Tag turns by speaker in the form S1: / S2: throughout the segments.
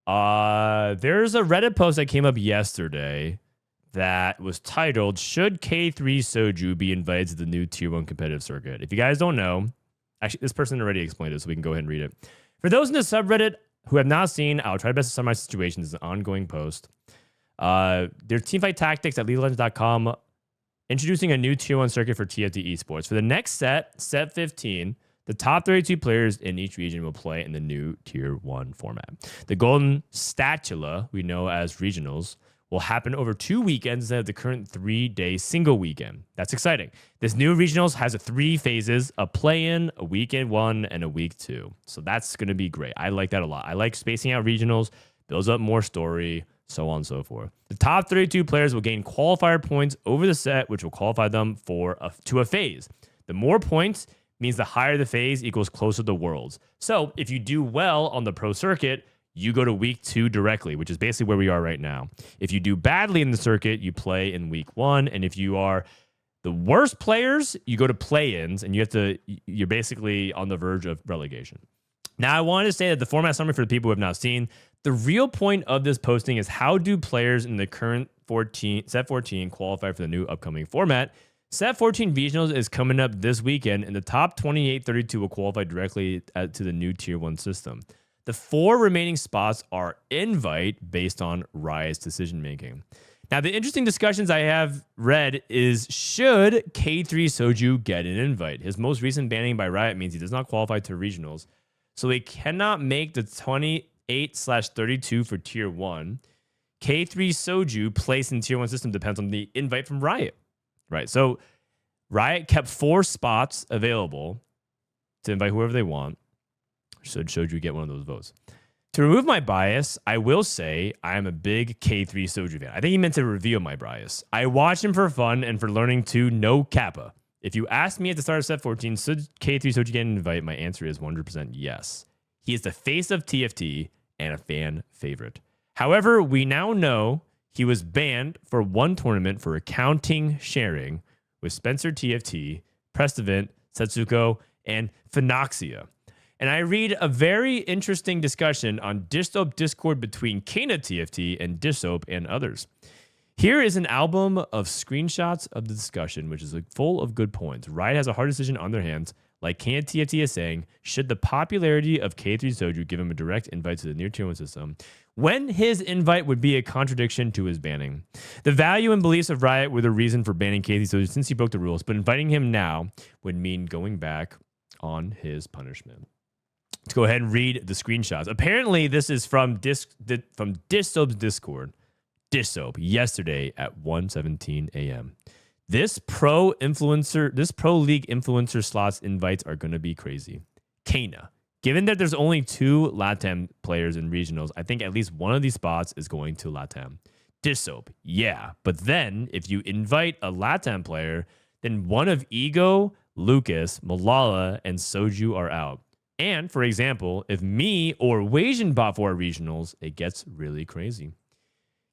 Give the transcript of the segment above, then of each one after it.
S1: There's a Reddit post that came up yesterday that was titled, "Should K3soju be invited to the new Tier 1 competitive circuit?" If you guys don't know, actually, this person already explained it, so we can go ahead and read it. For those in the subreddit who have not seen, I'll try best to summarize the situation. This is an ongoing post. Their teamfight tactics at LeagueOfLegends.com introducing a new Tier 1 circuit for TFT esports. For the next set 15, the top 32 players in each region will play in the new Tier 1 format. The Golden Statula, we know as regionals, will happen over 2 weekends instead of the current 3-day single weekend. That's exciting. This new regionals has 3 phases, a play-in, a weekend 1, and a week 2. So that's going to be great. I like that a lot. I like spacing out regionals, builds up more story, so on and so forth. The top 32 players will gain qualifier points over the set, which will qualify them to a phase. The more points means the higher the phase equals closer to Worlds. So if you do well on the pro circuit, you go to week 2 directly, which is basically where we are right now. If you do badly in the circuit, you play in week 1. And if you are the worst players, you go to play-ins, and you're basically on the verge of relegation. Now, I wanted to say that the format summary for the people who have not seen, the real point of this posting is how do players in the current set 14 qualify for the new upcoming format. Set 14 regionals is coming up this weekend, and the top 28-32 will qualify directly to the new Tier 1 system. The 4 remaining spots are invite based on Riot's decision making. Now, the interesting discussions I have read is, should k3soju get an invite? His most recent banning by Riot means he does not qualify to regionals, so he cannot make the 28/32 for Tier 1. k3soju place in Tier 1 system depends on the invite from Riot. Right, so Riot kept 4 spots available to invite whoever they want. Should Soju get one of those votes? To remove my bias, I will say I am a big k3soju fan. I think he meant to reveal my bias. I watch him for fun and for learning to no kappa. If you ask me at the start of set 14, should k3soju get an invite? My answer is 100% yes. He is the face of TFT and a fan favorite. However, we now know he was banned for 1 tournament for accounting sharing with Spencer TFT, Prestevent, Setsuko, and Phenoxia. And I read a very interesting discussion on Dishsoap Discord between Kana TFT and Dishsoap and others. Here is an album of screenshots of the discussion, which is full of good points. Riot has a hard decision on their hands. Like Kana TFT is saying, should the popularity of k3soju give him a direct invite to the near Tier 1 system, when his invite would be a contradiction to his banning? The value and beliefs of Riot were the reason for banning k3soju since he broke the rules, but inviting him now would mean going back on his punishment. Let's go ahead and read the screenshots. Apparently, this is from Dishsoap's Discord. Dishsoap, yesterday at 1:17 a.m. This pro league influencer slots invites are going to be crazy. Kana, given that there's only 2 LATAM players in regionals, I think at least one of these spots is going to LATAM. Dishsoap, yeah, but then if you invite a LATAM player, then one of Ego, Lucas, Malala, and Soju are out. And, for example, if me or Wasian bought for our regionals, it gets really crazy.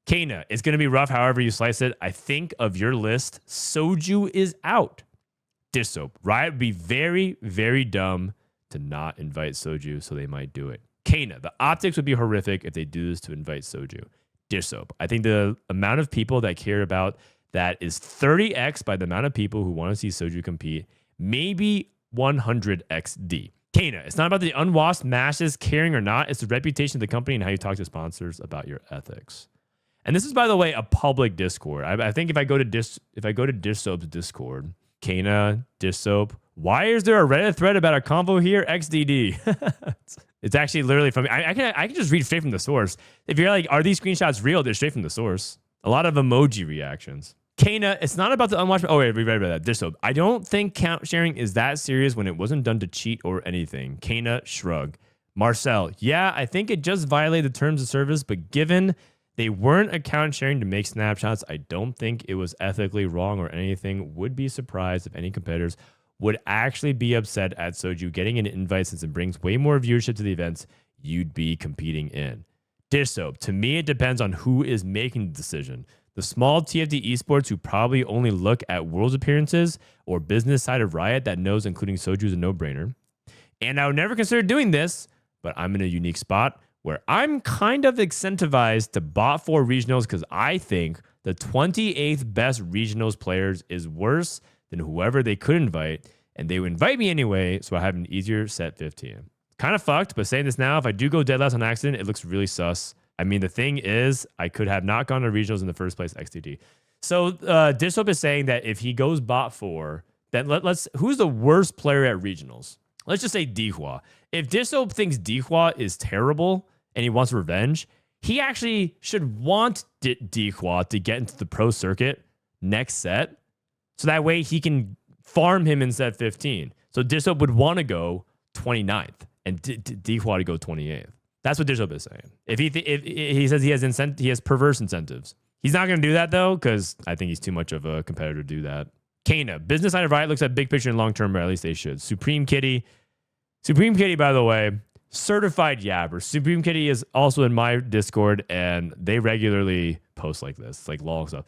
S1: Kana, it's going to be rough however you slice it. I think of your list, Soju is out. Dishsoap, Riot would be very, very dumb to not invite Soju, so they might do it. Kana, the optics would be horrific if they do this to invite Soju. Dishsoap, I think the amount of people that care about that is 30x by the amount of people who want to see Soju compete, maybe 100xd. Kana, it's not about the unwashed masses caring or not. It's the reputation of the company and how you talk to sponsors about your ethics. And this is, by the way, a public Discord. I think if I go to Dishsoap's Discord, Kana, Dishsoap, why is there a Reddit thread about a convo here? XDD. It's actually literally from, I can just read straight from the source. If you're like, are these screenshots real? They're straight from the source. A lot of emoji reactions. Kana, it's not about the unwatched. Oh, wait, we read about that. Dishsoap. I don't think count sharing is that serious when it wasn't done to cheat or anything. Kana, shrug. Marcel, yeah, I think it just violated the terms of service, but given they weren't account sharing to make snapshots, I don't think it was ethically wrong or anything. Would be surprised if any competitors would actually be upset at Soju getting an invite since it brings way more viewership to the events you'd be competing in. Dishsoap, to me, it depends on who is making the decision. The small TFT esports who probably only look at Worlds appearances or business side of Riot that knows including Soju is a no-brainer. And I would never consider doing this, but I'm in a unique spot where I'm kind of incentivized to bot 4 regionals because I think the 28th best regionals players is worse than whoever they could invite, and they would invite me anyway, so I have an easier set 15. Kind of fucked, but saying this now, if I do go dead last on accident, it looks really sus. I mean, the thing is, I could have not gone to regionals in the first place, XTD. So Dishop is saying that if he goes bot 4, then let's who's the worst player at regionals? Let's just say Dihua. If Dishop thinks Dihua is terrible and he wants revenge, he actually should want Dihua to get into the pro circuit next set, so that way he can farm him in set 15. So Dishop would want to go 29th and Dihua to go 28th. That's what Dishop is saying. If he says he has perverse incentives. He's not going to do that, though, because I think he's too much of a competitor to do that. Kana, business side of Riot looks at big picture and long term, or at least they should. Supreme Kitty, by the way, certified yabber. Supreme Kitty is also in my Discord, and they regularly post like this, like long stuff.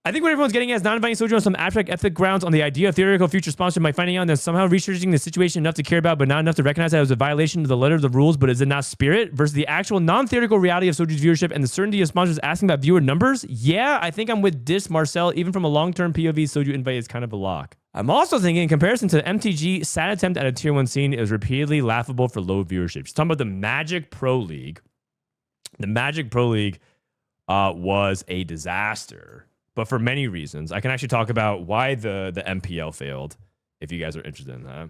S1: I think what everyone's getting at is not inviting Soju on some abstract ethic grounds on the idea of theoretical future sponsorship by finding out and then somehow researching the situation enough to care about, but not enough to recognize that it was a violation of the letter of the rules, but is it not spirit, versus the actual non-theoretical reality of Soju's viewership and the certainty of sponsors asking about viewer numbers? Yeah, I think I'm with Dis Marcel. Even from a long-term POV, Soju invite is kind of a lock. I'm also thinking, in comparison to MTG, sad attempt at a tier 1 scene is repeatedly laughable for low viewership. She's talking about the Magic Pro League. The Magic Pro League was a disaster, but for many reasons. I can actually talk about why the MPL failed, if you guys are interested in that.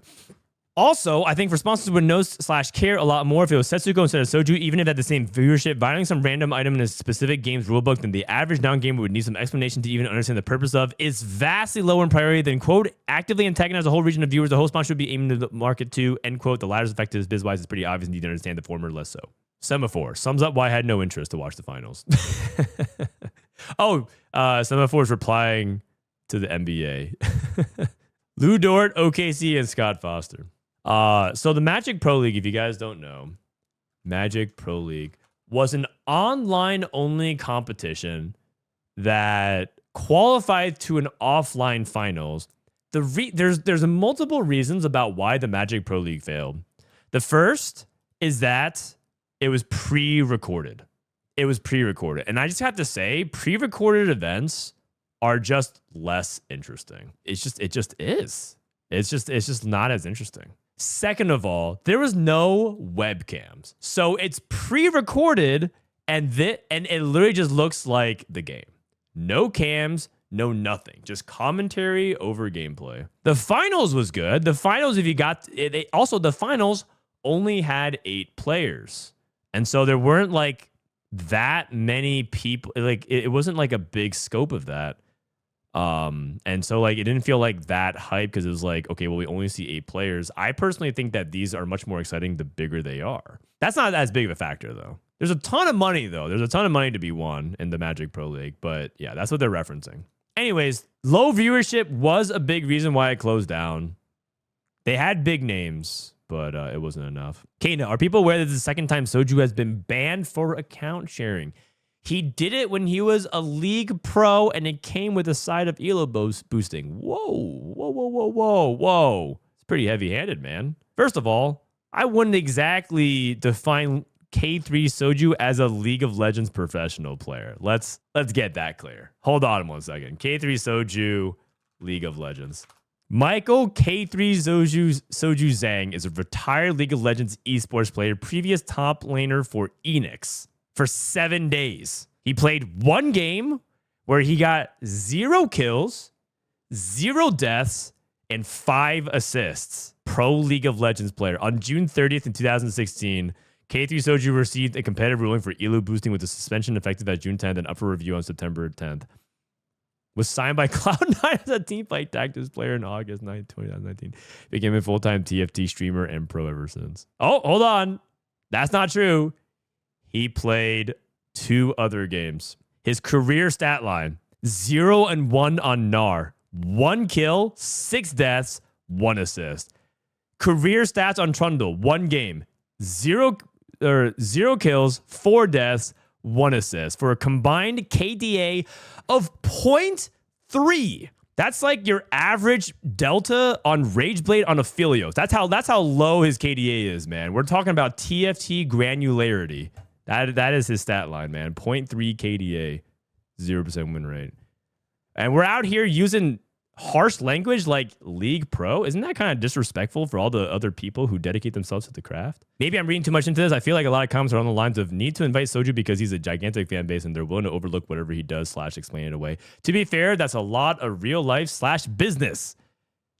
S1: Also, I think for sponsors would know/care a lot more if it was Setsuko instead of Soju, even if it had the same viewership. Violating some random item in a specific game's rulebook than the average non-gamer would need some explanation to even understand the purpose of is vastly lower in priority than, quote, actively antagonize a whole region of viewers the whole sponsor should be aiming to the market to, end quote. The latter's effect is biz-wise is pretty obvious and you need to understand the former less so. Semaphore sums up why I had no interest to watch the finals. Semaphore's replying to the NBA. Lou Dort, OKC, and Scott Foster. So the Magic Pro League, if you guys don't know, Magic Pro League was an online-only competition that qualified to an offline finals. There's multiple reasons about why the Magic Pro League failed. The first is that it was pre-recorded. And I just have to say, pre-recorded events are just less interesting. It just is. It's just not as interesting. Second of all, there was no webcams. So it's pre-recorded and it literally just looks like the game. No cams, no nothing. Just commentary over gameplay. The finals was good. The finals, if you got it, also the finals only had 8 players. And so there weren't like that many people. Like it wasn't like a big scope of that. And so like it didn't feel like that hype because it was like, okay, well, we only see 8 players. I personally think that these are much more exciting the bigger they are. That's not as big of a factor though. There's a ton of money though. There's a ton of money to be won in the Magic Pro League, but yeah, that's what they're referencing. Anyways, low viewership was a big reason why it closed down. They had big names, but it wasn't enough. Kana, are people aware that this is the second time Soju has been banned for account sharing? He did it when he was a league pro, and it came with a side of elo boosting. Whoa. It's pretty heavy-handed, man. First of all, I wouldn't exactly define k3soju as a League of Legends professional player. Let's get that clear. Hold on 1 second. k3soju, League of Legends. Michael k3soju Zhang is a retired League of Legends esports player, previous top laner for Enix. For 7 days. He played 1 game where he got 0 kills, 0 deaths, and 5 assists. Pro League of Legends player. On June 30th in 2016, k3soju received a competitive ruling for elo boosting with a suspension effective at June 10th and up for review on September 10th. Was signed by Cloud9 as a teamfight tactics player in August 9th, 2019. Became a full-time TFT streamer and pro ever since. Oh, hold on. That's not true. He played 2 other games. His career stat line, 0-1 on Gnar. 1 kill, 6 deaths, 1 assist. Career stats on Trundle, 1 game. 0 kills, 4 deaths, 1 assist. For a combined KDA of 0.3. That's like your average delta on Rageblade on Aphelios. That's how low his KDA is, man. We're talking about TFT granularity. That is his stat line, man. 0.3 KDA, 0% win rate. And we're out here using harsh language like League Pro. Isn't that kind of disrespectful for all the other people who dedicate themselves to the craft? Maybe I'm reading too much into this. I feel like a lot of comments are on the lines of need to invite Soju because he's a gigantic fan base and they're willing to overlook whatever he does / explain it away. To be fair, that's a lot of real life / business.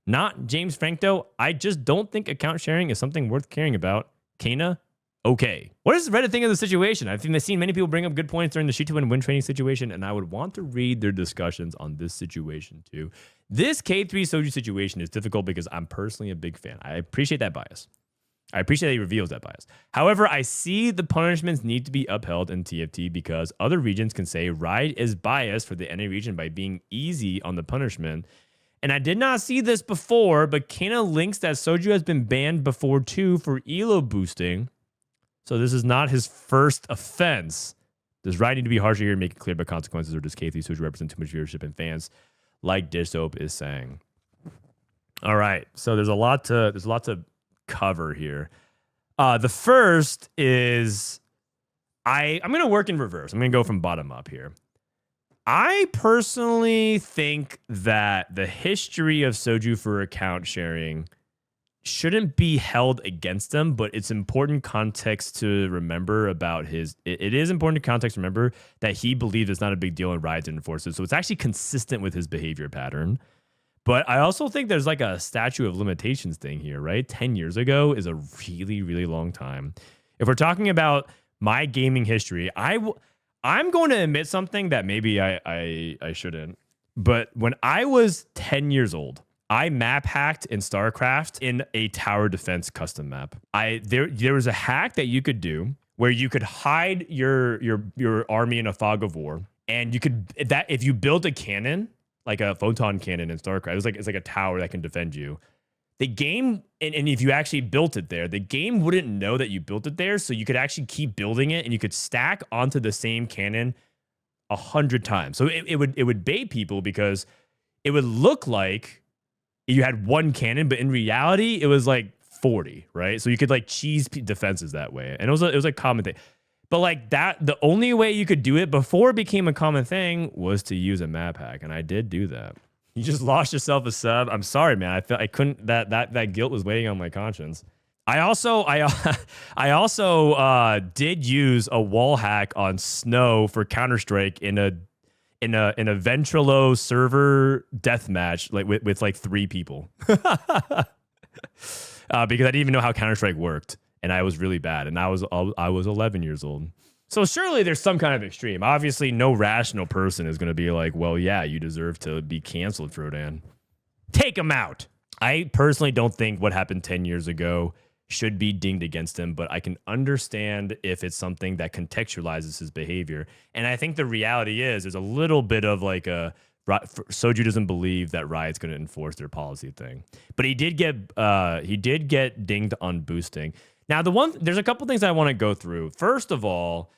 S1: Not James Franco. I just don't think account sharing is something worth caring about. Kana? Okay. What does Reddit think of the situation? I think I've seen many people bring up good points during the shoot to win training situation, and I would want to read their discussions on this situation too. This k3soju situation is difficult because I'm personally a big fan. I appreciate that bias. I appreciate that he reveals that bias. However, I see the punishments need to be upheld in TFT because other regions can say Riot is biased for the NA region by being easy on the punishment. And I did not see this before, but Kana links that Soju has been banned before too for elo boosting. So this is not his first offense. Does Riot need to be harsher here and make it clear about consequences, or does k3soju represent too much viewership and fans, like Dishsoap is saying? All right, so there's a lot to cover here. The first is I'm going to work in reverse. I'm going to go from bottom up here. I personally think that the history of Soju for account sharing shouldn't be held against him, but it's important context to remember about his. It is important context to remember that he believes it's not a big deal and Riot didn't enforce it. So it's actually consistent with his behavior pattern. But I also think there's like a statute of limitations thing here, right? 10 years ago is a really, really long time. If we're talking about my gaming history, I'm going to admit something that maybe I shouldn't. But when I was 10 years old, I map hacked in StarCraft in a tower defense custom map. There was a hack that you could do where you could hide your army in a fog of war, and you could if you build a cannon like a photon cannon in StarCraft, it's like a tower that can defend you. The game, and if you actually built it there, the game wouldn't know that you built it there, so you could actually keep building it, and you could stack onto the same cannon 100 times. So it would bait people because it would look like you had one cannon, but in reality, it was like 40, right? So you could like cheese defenses that way. And it was a common thing. But like that, the only way you could do it before it became a common thing was to use a map hack. And I did do that. You just lost yourself a sub. I'm sorry, man. I felt I couldn't, that guilt was weighing on my conscience. I also did use a wall hack on Snow for Counter-Strike in a Ventrilo server deathmatch, like with like 3 people, because I didn't even know how Counter-Strike worked, and I was really bad, and I was 11 years old. So surely there's some kind of extreme. Obviously, no rational person is going to be like, well, yeah, you deserve to be canceled, Frodan. Take him out. I personally don't think what happened 10 years ago should be dinged against him, but I can understand if it's something that contextualizes his behavior. And I think the reality is there's a little bit of like Soju doesn't believe that Riot's going to enforce their policy thing, but he did get dinged on boosting. Now there's a couple things I want to go through. First of all,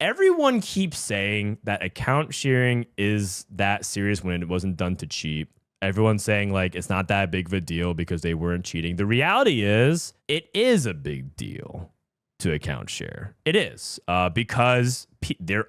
S1: everyone keeps saying that account sharing is that serious when it wasn't done to cheat. Everyone's saying like it's not that big of a deal because they weren't cheating. The reality is it is a big deal to account share. It is because they're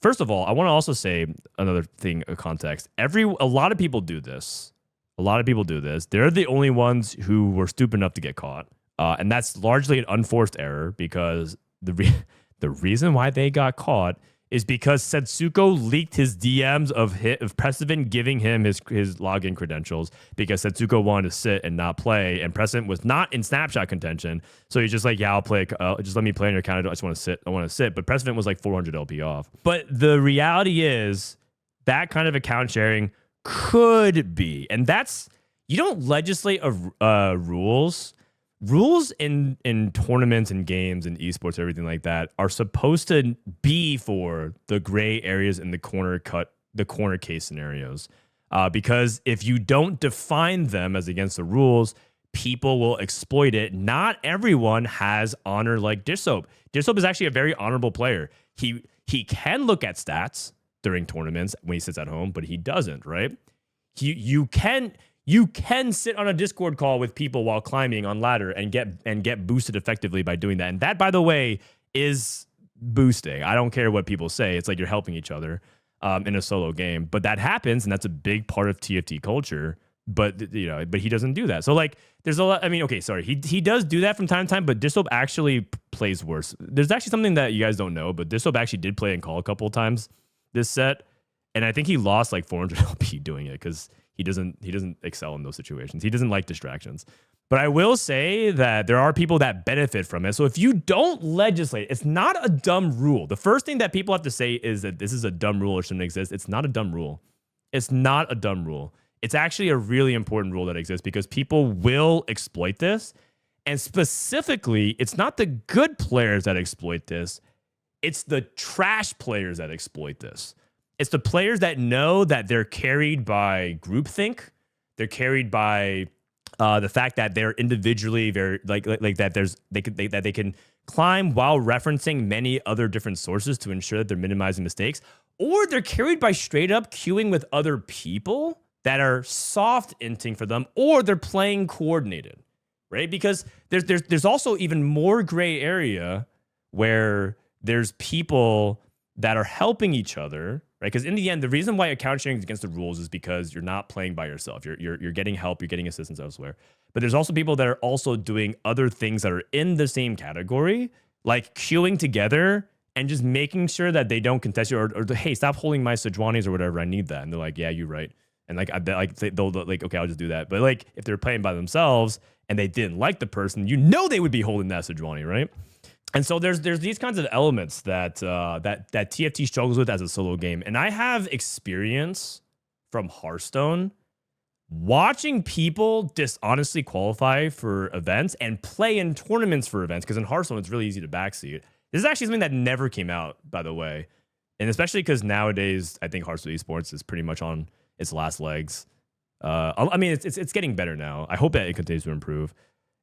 S1: first of all, I want to also say another thing of context. A lot of people do this. They're the only ones who were stupid enough to get caught. And that's largely an unforced error because the reason why they got caught is because Setsuko leaked his DMs of Precedent giving him his login credentials because Setsuko wanted to sit and not play, and Precedent was not in snapshot contention. So he's just like, yeah, I'll play. Just let me play on your account. I just want to sit. I want to sit. But Precedent was like 400 LP off. But the reality is that kind of account sharing could be, and that's, you don't legislate rules. Rules in tournaments and games and esports, everything like that, are supposed to be for the gray areas in the corner case scenarios. Because if you don't define them as against the rules, people will exploit it. Not everyone has honor like Dishsoap. Dishsoap is actually a very honorable player. He can look at stats during tournaments when he sits at home, but he doesn't, right? You can sit on a Discord call with people while climbing on ladder and get boosted effectively by doing that. And that, by the way, is boosting. I don't care what people say. It's like you're helping each other in a solo game. But that happens, and that's a big part of TFT culture. But but he doesn't do that. So like, there's a lot. I mean, okay, sorry, he does do that from time to time, but Dissob actually plays worse. There's actually something that you guys don't know, but Dissob actually did play in call a couple of times this set, and I think he lost like 400 LP doing it because he doesn't excel in those situations. He doesn't like distractions. But I will say that there are people that benefit from it. So if you don't legislate, it's not a dumb rule. The first thing that people have to say is that this is a dumb rule or shouldn't exist. It's not a dumb rule. It's not a dumb rule. It's actually a really important rule that exists because people will exploit this. And specifically, it's not the good players that exploit this. It's the trash players that exploit this. It's the players that know that they're carried by groupthink. They're carried by the fact that they're individually very like that. They can climb while referencing many other different sources to ensure that they're minimizing mistakes, or they're carried by straight up queuing with other people that are soft inting for them, or they're playing coordinated, right? Because there's also even more gray area where there's people that are helping each other, right? Because in the end, the reason why account sharing is against the rules is because you're not playing by yourself. You're getting help, you're getting assistance elsewhere. But there's also people that are also doing other things that are in the same category, like queuing together and just making sure that they don't contest you, or hey, stop holding my Sejuanis or whatever. I need that. And they're like, yeah, you're right. And like, they'll like, okay, I'll just do that. But like, if they're playing by themselves and they didn't like the person, they would be holding that Sejuani, right? And so there's these kinds of elements that TFT struggles with as a solo game. And I have experience from Hearthstone watching people dishonestly qualify for events and play in tournaments for events. Because in Hearthstone, it's really easy to backseat. This is actually something that never came out, by the way. And especially because nowadays, I think Hearthstone esports is pretty much on its last legs. I mean, it's getting better now. I hope that it continues to improve.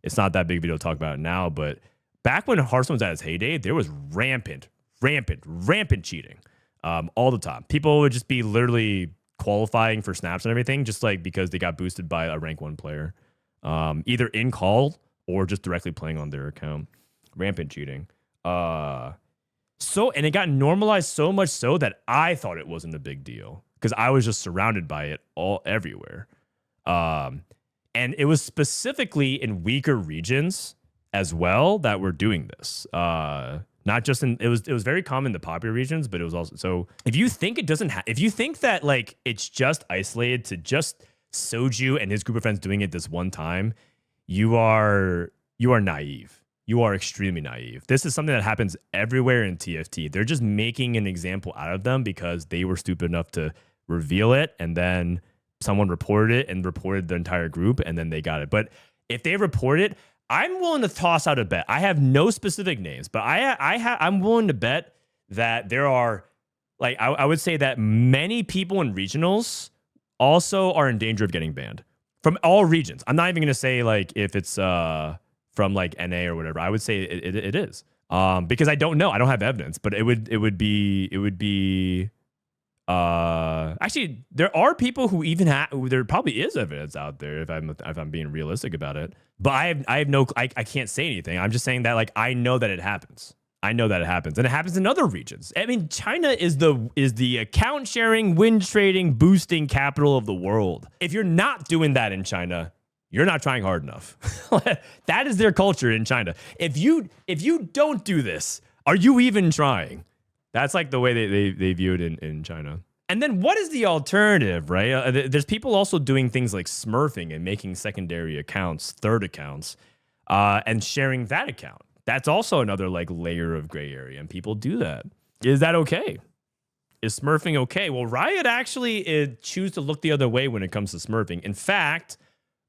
S1: It's not that big video to talk about it now, but back when Hearthstone was at its heyday, there was rampant cheating all the time. People would just be literally qualifying for snaps and everything just like because they got boosted by a rank 1 player, either in call or just directly playing on their account. Rampant cheating. And it got normalized so much so that I thought it wasn't a big deal because I was just surrounded by it everywhere. And it was specifically in weaker regions as well that were doing this. Not just it was very common in the popular regions, but it was also, so if you think if you think that like it's just isolated to just Soju and his group of friends doing it this one time, you are naive. You are extremely naive. This is something that happens everywhere in TFT. They're just making an example out of them because they were stupid enough to reveal it, and then someone reported it and reported the entire group, and then they got it. But if they report it, I'm willing to toss out a bet. I have no specific names, but I'm willing to bet that there are, like, I would say that many people in regionals also are in danger of getting banned from all regions. I'm not even going to say like if it's from like NA or whatever. I would say it is because I don't know. I don't have evidence, but it would be. Actually, there are people who even there probably is evidence out there if I'm being realistic about it. But I can't say anything. I'm just saying that like I know that it happens. I know that it happens, and it happens in other regions. I mean, China is the account sharing, win trading, boosting capital of the world. If you're not doing that in China, you're not trying hard enough. That is their culture in China. If you don't do this, are you even trying? That's like the way they view it in China. And then what is the alternative, right? There's people also doing things like smurfing and making secondary accounts, third accounts, and sharing that account. That's also another like layer of gray area, and people do that. Is that okay? Is smurfing okay? Well, Riot actually choose to look the other way when it comes to smurfing. In fact,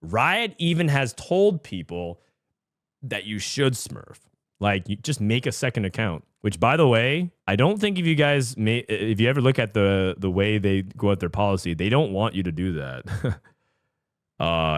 S1: Riot even has told people that you should smurf. Like, you just make a second account, which, by the way, I don't think if you ever look at the way they go at their policy, they don't want you to do that.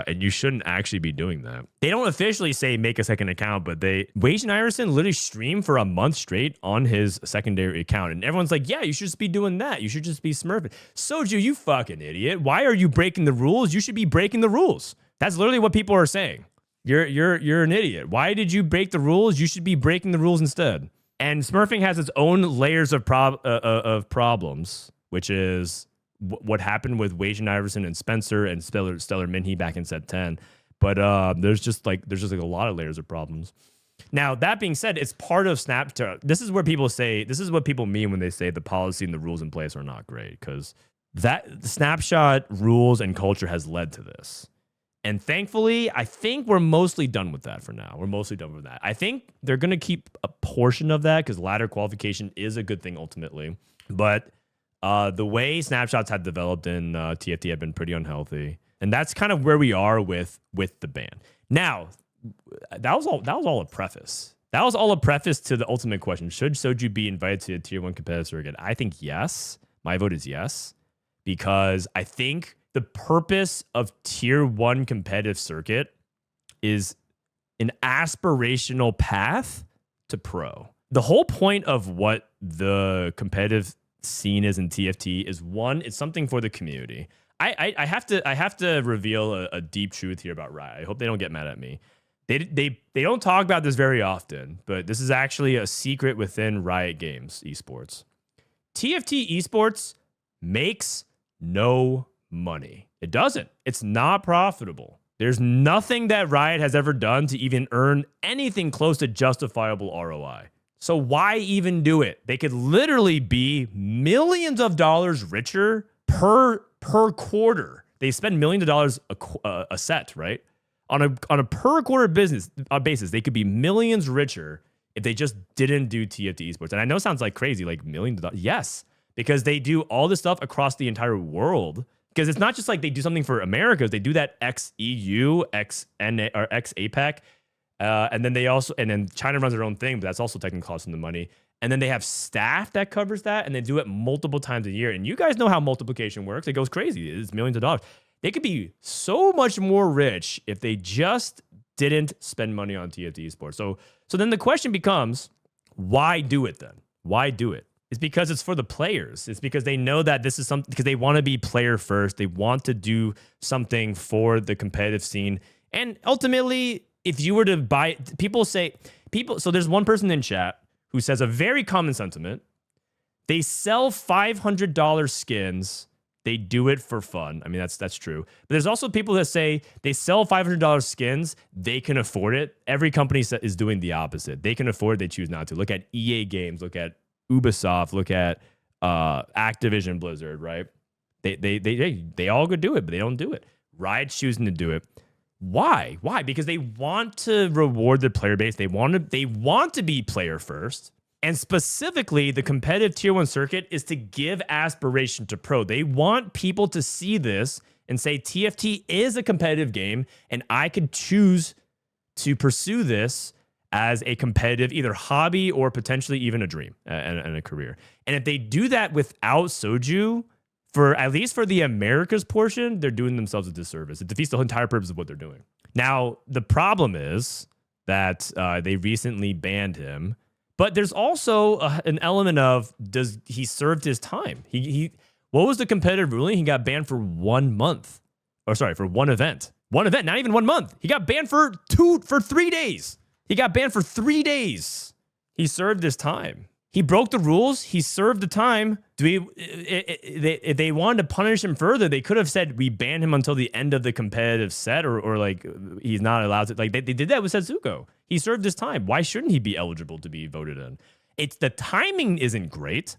S1: and you shouldn't actually be doing that. They don't officially say make a second account, but Wage and Iverson literally streamed for a month straight on his secondary account, and everyone's like, yeah, you should just be doing that. You should just be smurfing. Soju, you fucking idiot. Why are you breaking the rules? You should be breaking the rules. That's literally what people are saying. You're an idiot. Why did you break the rules? You should be breaking the rules instead. And smurfing has its own layers of problems, which is what happened with Wage and Iverson and Spencer and Stellar Minhee back in set 10. But there's just like a lot of layers of problems. Now, that being said, it's part of Snapchat. This is what people mean when they say the policy and the rules in place are not great, because that Snapchat rules and culture has led to this. And thankfully, I think we're mostly done with that for now. We're mostly done with that. I think they're going to keep a portion of that because ladder qualification is a good thing ultimately. But the way snapshots have developed in TFT have been pretty unhealthy. And that's kind of where we are with the ban. Now, that was all a preface. That was all a preface to the ultimate question. Should Soju be invited to a tier 1 competitive circuit? I think yes. My vote is yes. Because I think the purpose of tier 1 competitive circuit is an aspirational path to pro. The whole point of what the competitive scene is in TFT is, one, it's something for the community. I have to reveal a deep truth here about Riot. I hope they don't get mad at me. They don't talk about this very often, but this is actually a secret within Riot Games esports. TFT esports makes no money. It doesn't. It's not profitable. There's nothing that Riot has ever done to even earn anything close to justifiable ROI. So why even do it? They could literally be millions of dollars richer per quarter. They spend millions of dollars a set, right? On a per quarter basis, they could be millions richer if they just didn't do TFT esports. And I know it sounds like crazy, like millions of dollars. Yes, because they do all this stuff across the entire world. Because it's not just like they do something for Americas. They do that ex-EU, ex-NA, or ex-APEC. And then China runs their own thing, but that's also technically costing them money. And then they have staff that covers that, and they do it multiple times a year. And you guys know how multiplication works. It goes crazy. It's millions of dollars. They could be so much more rich if they just didn't spend money on TFT esports. So then the question becomes, why do it then? Why do it? It's because it's for the players. It's because they know that this is something, because they want to be player first. They want to do something for the competitive scene. And ultimately, if you were to buy, so there's one person in chat who says a very common sentiment. They sell $500 skins. They do it for fun. I mean, that's true. But there's also people that say they sell $500 skins. They can afford it. Every company is doing the opposite. They can afford it. They choose not to. Look at EA Games. Look at Ubisoft. Look at Activision Blizzard, right? They all could do it, but they don't do it. Riot's choosing to do it. Why? Because they want to reward their player base. They want to be player first. And specifically, the competitive tier 1 circuit is to give aspiration to pro. They want people to see this and say TFT is a competitive game, and I could choose to pursue this as a competitive either hobby or potentially even a dream and a career. And if they do that without Soju, at least for the Americas portion, they're doing themselves a disservice. It defeats the entire purpose of what they're doing. Now, the problem is that they recently banned him. But there's also an element of, does he served his time? What was the competitive ruling? He got banned for 1 month. For one event. One event, not even 1 month. He got banned for 3 days. He got banned for 3 days. He served his time. He broke the rules. He served the time. If they wanted to punish him further, they could have said we ban him until the end of the competitive set, or like he's not allowed to. Like they did that with Setsuko. He served his time. Why shouldn't he be eligible to be voted in? It's the timing isn't great.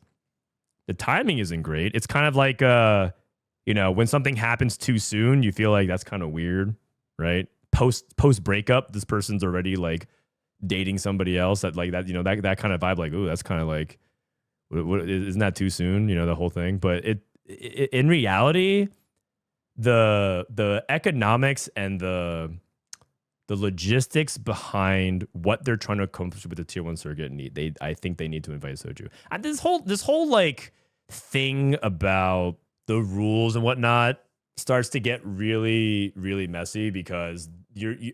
S1: The timing isn't great. It's kind of like when something happens too soon, you feel like that's kind of weird, right? Post breakup, this person's already like dating somebody else that like that, that kind of vibe, like, ooh, that's kind of like, what, isn't that too soon? The whole thing. But it in reality, the economics and the logistics behind what they're trying to accomplish with the tier 1 circuit I think they need to invite Soju. And this whole like thing about the rules and whatnot, starts to get really, really messy because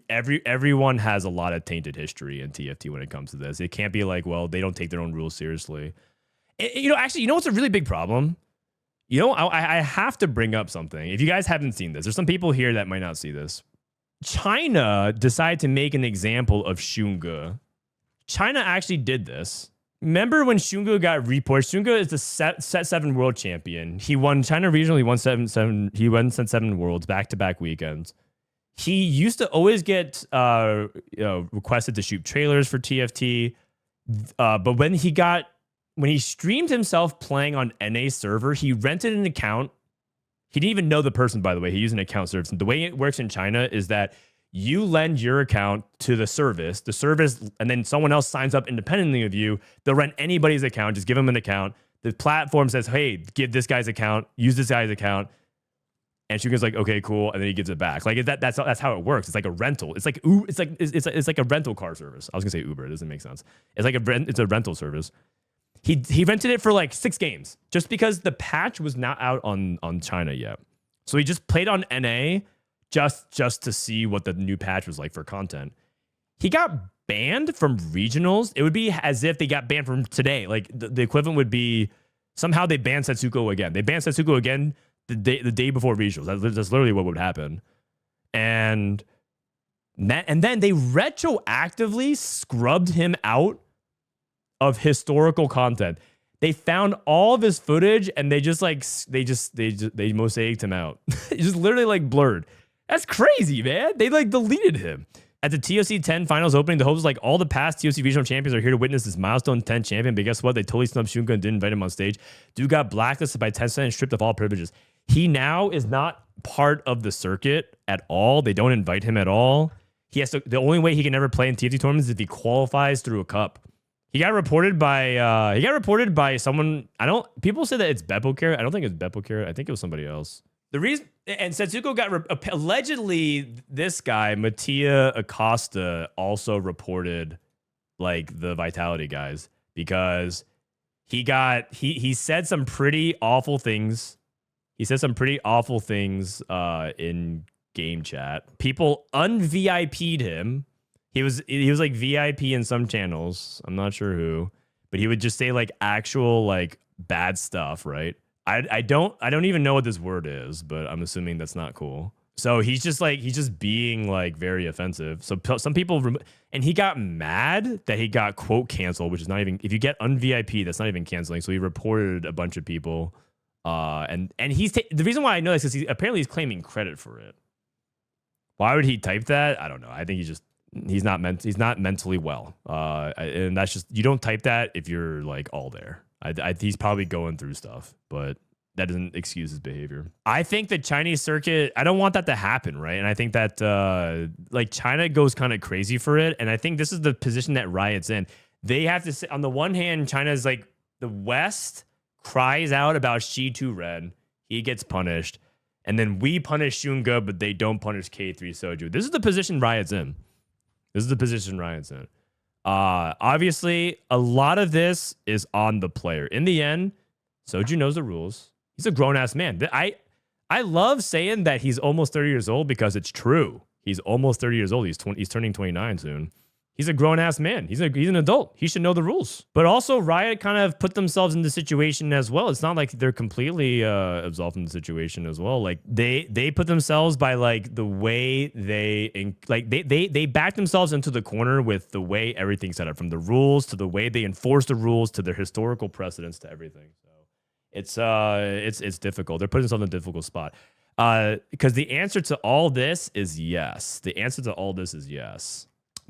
S1: everyone has a lot of tainted history in TFT when it comes to this. It can't be like, well, they don't take their own rules seriously. Actually, you know what's a really big problem? I have to bring up something. If you guys haven't seen this, there's some people here that might not see this. China decided to make an example of Xunge. China actually did this. Remember when Xunge got reported? Xunge is the set 7 world champion. He won China regional. He won 7 worlds back-to-back weekends. He used to always get requested to shoot trailers for TFT. But when he streamed himself playing on NA server, he rented an account. He didn't even know the person, by the way. He used an account service. And the way it works in China is that you lend your account to the service, and then someone else signs up independently of you. They'll rent anybody's account. Just give them an account. The platform says, hey, give this guy's account, use this guy's account. And Shuga's like, okay, cool. And then he gives it back. Like that's how it works. It's like a rental. It's like a rental car service. I was gonna say Uber. It doesn't make sense. It's like it's a rental service. He rented it for like 6 games just because the patch was not out on China yet. So he just played on NA just to see what the new patch was like for content. He got banned from regionals. It would be as if they got banned from today. Like the equivalent would be somehow they banned Setsuko again. They banned Setsuko again the day before regionals. That's literally what would happen. And then they retroactively scrubbed him out of historical content. They found all of his footage and they mosaicked him out. It just literally like blurred. That's crazy, man. They like deleted him. At the TOC 10 finals opening, the hopes was like all the past TOC regional champions are here to witness this milestone 10 champion. But guess what? They totally snubbed Shunga and didn't invite him on stage. Dude got blacklisted by Tencent and stripped of all privileges. He now is not part of the circuit at all. They don't invite him at all. The only way he can ever play in TFT tournaments is if he qualifies through a cup. He got reported by someone. People say that it's Beppo Carrot. I don't think it's Beppo Carrot. I think it was somebody else. The reason, and Setsuko got allegedly, this guy Mattia Acosta also reported like the Vitality guys because he said some pretty awful things. He said some pretty awful things in game chat. People un-VIP'd him. He was like VIP in some channels. I'm not sure who, but he would just say like actual like bad stuff, right? I don't even know what this word is, but I'm assuming that's not cool. So he's just being like very offensive. So some people and he got mad that he got quote canceled, which is not even, if you get un-VIP, that's not even canceling. So he reported a bunch of people. And the reason why I know this is apparently he's claiming credit for it. Why would he type that? I don't know. I think he's not mentally well. And that's just, you don't type that if you're like all there. He's probably going through stuff, but that doesn't excuse his behavior. I think the Chinese circuit, I don't want that to happen, right? And I think that like China goes kind of crazy for it. And I think this is the position that Riot's in. They have to say, on the one hand, China's like, the West cries out about Shi2 Ren. He gets punished. And then we punish Xunga, but they don't punish k3soju. This is the position Riot's in. Obviously, a lot of this is on the player. In the end, Soju knows the rules. He's a grown-ass man. I love saying that he's almost 30 years old because it's true. He's almost 30 years old. He's turning 29 soon. He's a grown-ass man. He's an adult. He should know the rules. But also, Riot kind of put themselves in the situation as well. It's not like they're completely absolved from the situation as well. Like they put themselves by like the way they backed themselves into the corner with the way everything's set up, from the rules to the way they enforce the rules to their historical precedents to everything. So it's difficult. They're putting themselves in a difficult spot. Because the answer to all this is yes.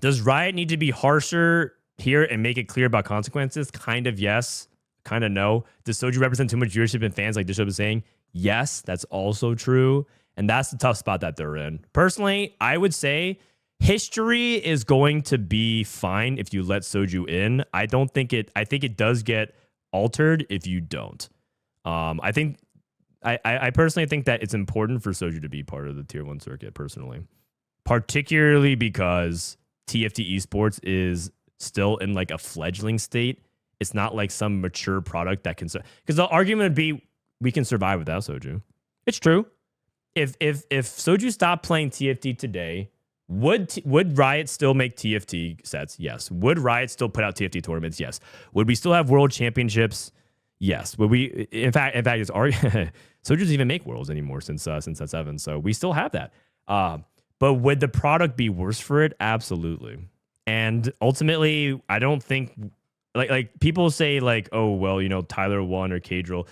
S1: Does Riot need to be harsher here and make it clear about consequences? Kind of yes, kind of no. Does Soju represent too much viewership and fans like Bishop is saying? Yes, that's also true. And that's the tough spot that they're in. Personally, I would say history is going to be fine if you let Soju in. I think it does get altered if you don't. I personally think that it's important for Soju to be part of the tier 1 circuit, personally. Particularly because TFT esports is still in like a fledgling state. It's not like some mature product that can, because the argument would be we can survive without Soju. It's true. if Soju stopped playing TFT today, would Riot still make TFT sets? Yes. Would Riot still put out TFT tournaments? Yes. Would we still have world championships? Yes. Would we? In fact, it's Soju doesn't even make worlds anymore since that 7. So we still have that. But would the product be worse for it? Absolutely. And ultimately, I don't think like people say like, oh well, you know, Tyler 1 or Kadrill.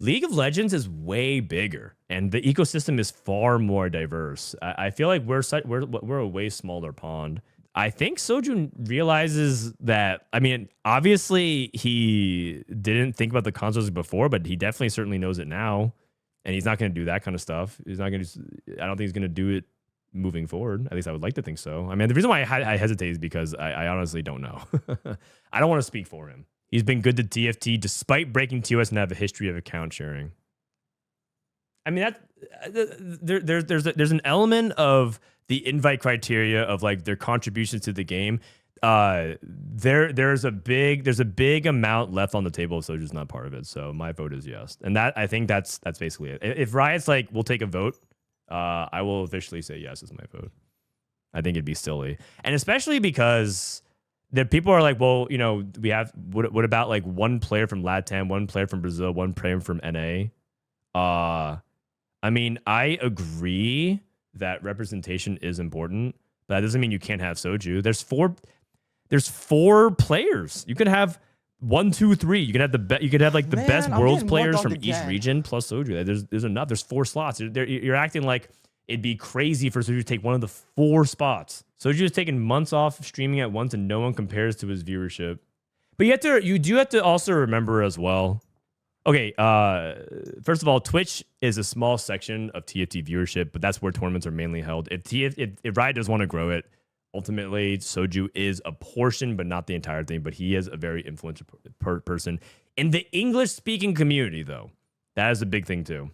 S1: League of Legends is way bigger, and the ecosystem is far more diverse. I feel like we're a way smaller pond. I think Soju realizes that. I mean, obviously he didn't think about the consoles before, but he definitely certainly knows it now, and he's not going to do that kind of stuff. He's not going to. I don't think he's going to do it moving forward. At least I would like to think so. I mean, the reason why I hesitate is because I honestly don't know. I don't want to speak for him. He's been good to TFT despite breaking TOS and have a history of account sharing. I mean, there's an element of the invite criteria of like their contributions to the game. There's a big amount left on the table, so just not part of it. So my vote is yes, and I think that's basically it. If Riot's like, we'll take a vote, I will officially say yes is my vote. I think it'd be silly, and especially because the people are like, well, you know, we have what about like one player from LATAM, one player from Brazil, one player from NA? I mean, I agree that representation is important, but that doesn't mean you can't have Soju. There's four players. You could have 1, 2, 3. You could have you could have like the best worlds players from each region plus Soju. There's enough. There's 4 slots. You're acting like it'd be crazy for Soju to take one of the 4 spots. Soju has taken months off streaming at once, and no one compares to his viewership. But you do have to also remember as well. Okay, first of all, Twitch is a small section of TFT viewership, but that's where tournaments are mainly held. If Riot does want to grow it, ultimately Soju is a portion, but not the entire thing. But he is a very influential person in the English-speaking community, though. That is a big thing too.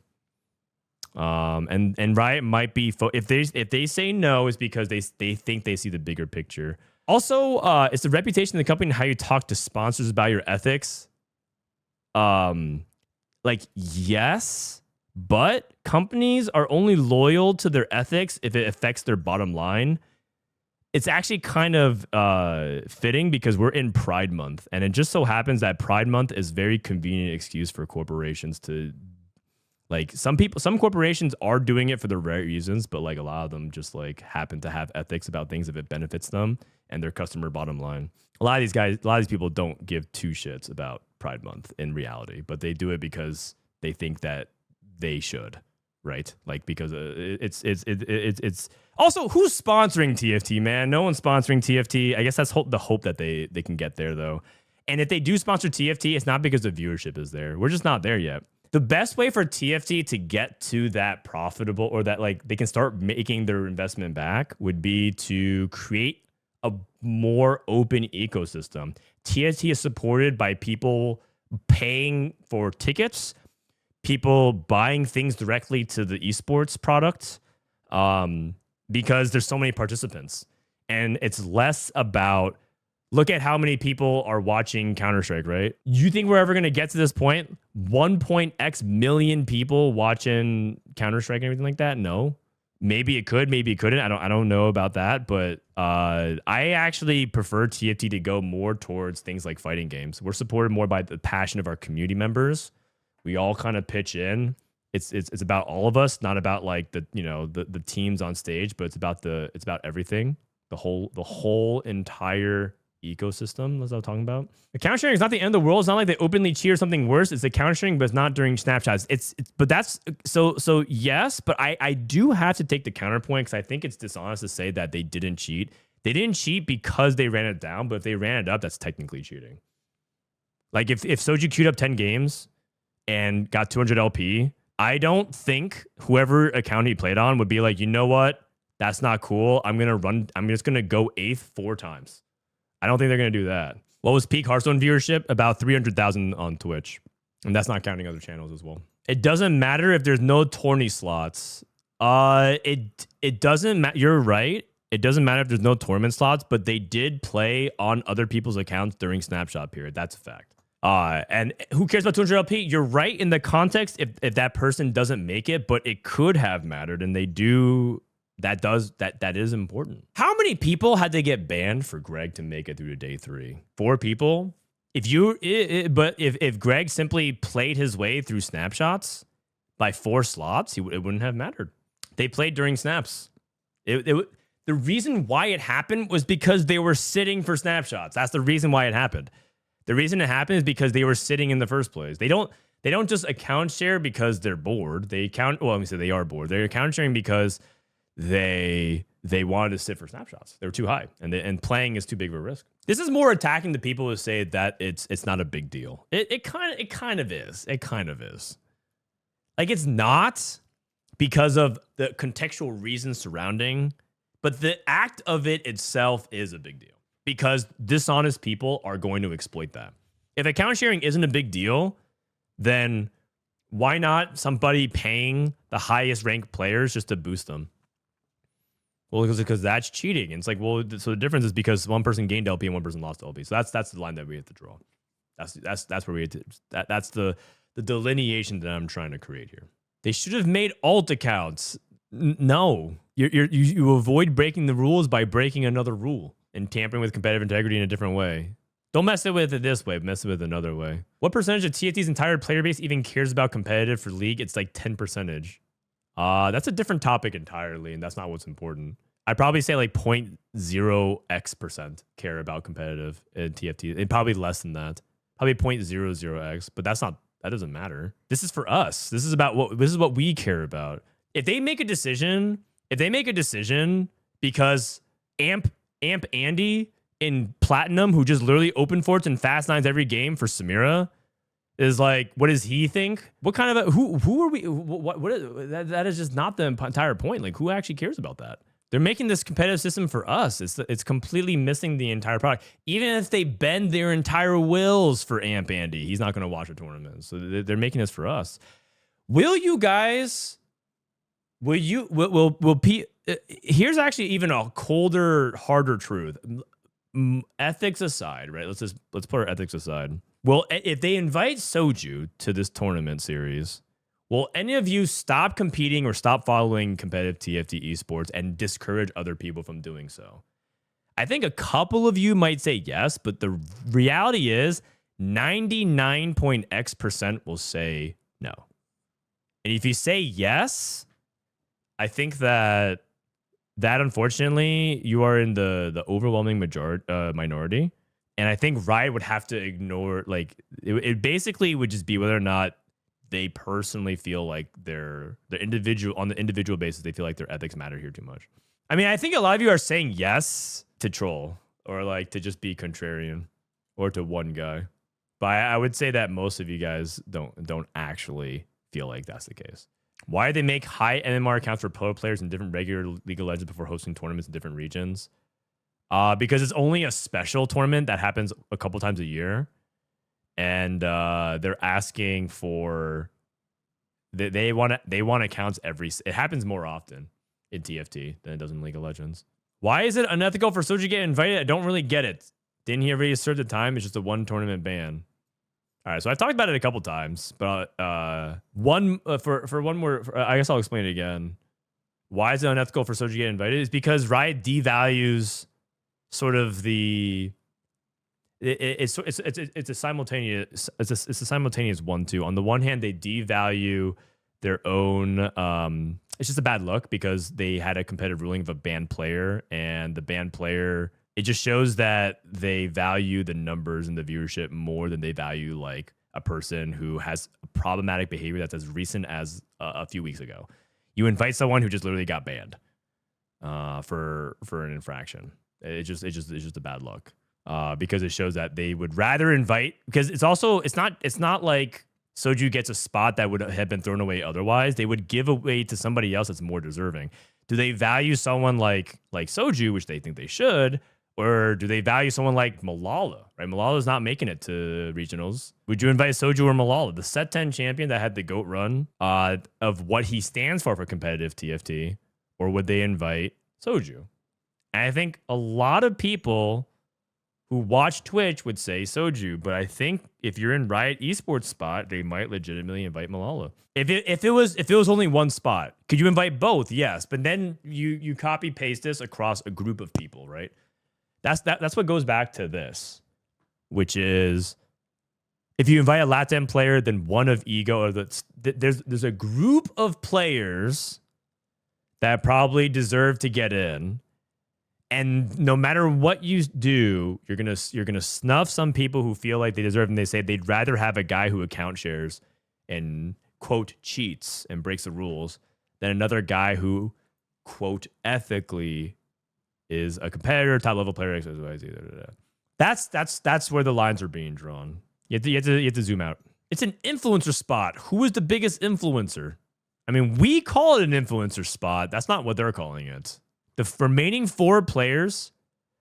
S1: And Riot might be if they say no, it's because they think they see the bigger picture. Also, it's the reputation of the company and how you talk to sponsors about your ethics. Like yes, but companies are only loyal to their ethics if it affects their bottom line. It's actually kind of fitting because we're in Pride Month, and it just so happens that Pride Month is very convenient excuse for corporations to. Like some corporations are doing it for the right reasons, but like a lot of them just like happen to have ethics about things if it benefits them and their customer bottom line. A lot of these people don't give 2 shits about Pride Month in reality, but they do it because they think that they should, right? Like because it's also who's sponsoring TFT, man? No one's sponsoring TFT. I guess that's the hope that they can get there though. And if they do sponsor TFT, it's not because the viewership is there. We're just not there yet. The best way for TFT to get to that profitable or that like they can start making their investment back would be to create a more open ecosystem. TFT is supported by people paying for tickets, people buying things directly to the esports product, because there's so many participants. And it's less about look at how many people are watching Counter-Strike, right? You think we're ever going to get to this point? 1.x million people watching Counter-Strike and everything like that? No. Maybe it could, maybe it couldn't. I don't know about that, but I actually prefer TFT to go more towards things like fighting games. We're supported more by the passion of our community members. We all kind of pitch in. It's about all of us, not about like the teams on stage, but it's about everything. The whole entire ecosystem, as I was talking about. The counter sharing is not the end of the world. It's not like they openly cheer something worse. It's the counter sharing, but it's not during snapshots. But that's so yes, but I do have to take the counterpoint because I think it's dishonest to say that they didn't cheat. They didn't cheat because they ran it down, but if they ran it up, that's technically cheating. Like if Soju queued up 10 games and got 200 LP, I don't think whoever account he played on would be like, you know what? That's not cool. I'm just gonna go 8th 4 times. I don't think they're going to do that. What was peak Hearthstone viewership? About 300,000 on Twitch. And that's not counting other channels as well. It doesn't matter if there's no tourney slots. It doesn't matter. You're right. It doesn't matter if there's no tournament slots, but they did play on other people's accounts during snapshot period. That's a fact. And who cares about 200 LP? You're right in the context if that person doesn't make it, but it could have mattered, and they do. That is important. How many people had to get banned for Greg to make it through to day 3? 4 people. If Greg simply played his way through snapshots by 4 slots, it wouldn't have mattered. They played during snaps. The reason why it happened was because they were sitting for snapshots. That's the reason why it happened. The reason it happened is because they were sitting in the first place. They don't just account share because they're bored. They are bored. They're account sharing because they wanted to sit for snapshots. They were too high, and playing is too big of a risk. This is more attacking the people who say that it's not a big deal. It kind of is. It kind of is. Like, it's not because of the contextual reasons surrounding, but the act of it itself is a big deal because dishonest people are going to exploit that. If account sharing isn't a big deal, then why not somebody paying the highest ranked players just to boost them? Well, because that's cheating. And it's like, well, so the difference is because one person gained LP and one person lost LP. So that's the line that we have to draw. That's where we have to. That's the delineation that I'm trying to create here. They should have made alt accounts. No, you avoid breaking the rules by breaking another rule and tampering with competitive integrity in a different way. Don't mess it with it this way. Mess it with another way. What percentage of TFT's entire player base even cares about competitive for League? It's like 10%. That's a different topic entirely, and that's not what's important. I'd probably say like 0.0x% care about competitive in TFT. And probably less than that. Probably 0.00x, but that doesn't matter. This is for us. This is what we care about. If they make a decision because Amp Andy in Platinum, who just literally open forts and fast nines every game for Samira, is like, what does he think? What kind of who are we? That is just not the entire point. Like, who actually cares about that? They're making this competitive system for us. It's completely missing the entire product. Even if they bend their entire wills for Amp Andy, he's not going to watch a tournament. So they're making this for us. Will you guys? Here's actually even a colder, harder truth. Ethics aside, right? Let's put our ethics aside. Well, if they invite Soju to this tournament series, will any of you stop competing or stop following competitive TFT esports and discourage other people from doing so? I think a couple of you might say yes, but the reality is 99.x% will say no. And if you say yes, I think that unfortunately you are in the overwhelming minority. And I think Riot would have to ignore, like, it basically would just be whether or not they personally feel like on the individual basis, they feel like their ethics matter here too much. I mean, I think a lot of you are saying yes to troll or like to just be contrarian or to one guy. But I would say that most of you guys don't actually feel like that's the case. Why do they make high MMR accounts for pro players in different regular League of Legends before hosting tournaments in different regions? Because it's only a special tournament that happens a couple times a year, and they're asking for they want accounts it happens more often in TFT than it does in League of Legends. Why is it unethical for Soju to get invited? I don't really get it. Didn't he already assert the time? It's just a one tournament ban. All right, so I've talked about it a couple times, but for one more, I guess I'll explain it again. Why is it unethical for Soju to get invited? It's because Riot devalues sort of it's a simultaneous 1-2. On the one hand, they devalue their own. It's just a bad look because they had a competitive ruling of a banned player, and the banned player. It just shows that they value the numbers and the viewership more than they value like a person who has problematic behavior that's as recent as a few weeks ago. You invite someone who just literally got banned for an infraction. It's just a bad look because it shows that they would rather invite, because it's not like Soju gets a spot that would have been thrown away otherwise. They would give away to somebody else that's more deserving. Do they value someone like Soju, which they think they should? Or do they value someone like Malala, right? Malala's not making it to regionals. Would you invite Soju or Malala, the set 10 champion that had the GOAT run of what he stands for competitive TFT? Or would they invite Soju? And I think a lot of people who watch Twitch would say Soju, but I think if you're in Riot Esports spot, they might legitimately invite Malala. If it was only one spot, could you invite both? Yes, but then you copy paste this across a group of people, right? That's what goes back to this, which is if you invite a LATAM player, then one of Ego, or there's a group of players that probably deserve to get in. And no matter what you do, you're gonna snuff some people who feel like they deserve, and they say they'd rather have a guy who account shares and quote cheats and breaks the rules than another guy who quote ethically is a competitor, top level player. That's where the lines are being drawn. You have to zoom out. It's an influencer spot. Who is the biggest influencer? I mean, we call it an influencer spot. That's not what they're calling it. The remaining 4 players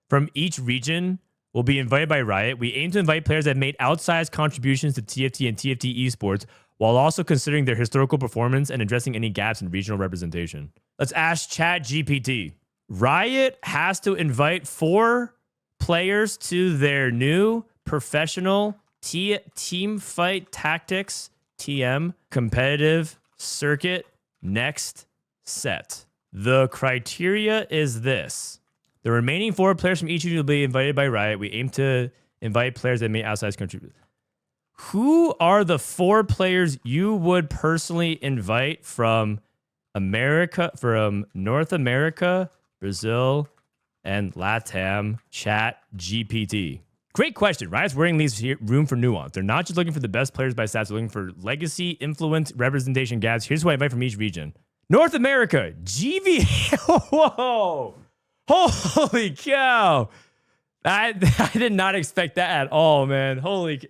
S1: from each region will be invited by Riot. We aim to invite players that have made outsized contributions to TFT and TFT esports while also considering their historical performance and addressing any gaps in regional representation. Let's ask ChatGPT. Riot has to invite 4 players to their new professional team fight tactics, TM, competitive circuit next set. The criteria is this. The remaining 4 players from each region will be invited by Riot. We aim to invite players that made outsized contributions. Who are the 4 players you would personally invite from America, from North America, Brazil, and LATAM? Chat GPT. Great question. Riot's wording leaves room for nuance. They're not just looking for the best players by stats. They're looking for legacy, influence, representation gaps. Here's who I invite from each region. North America, GV. Whoa. Holy cow. I did not expect that at all, man. Holy.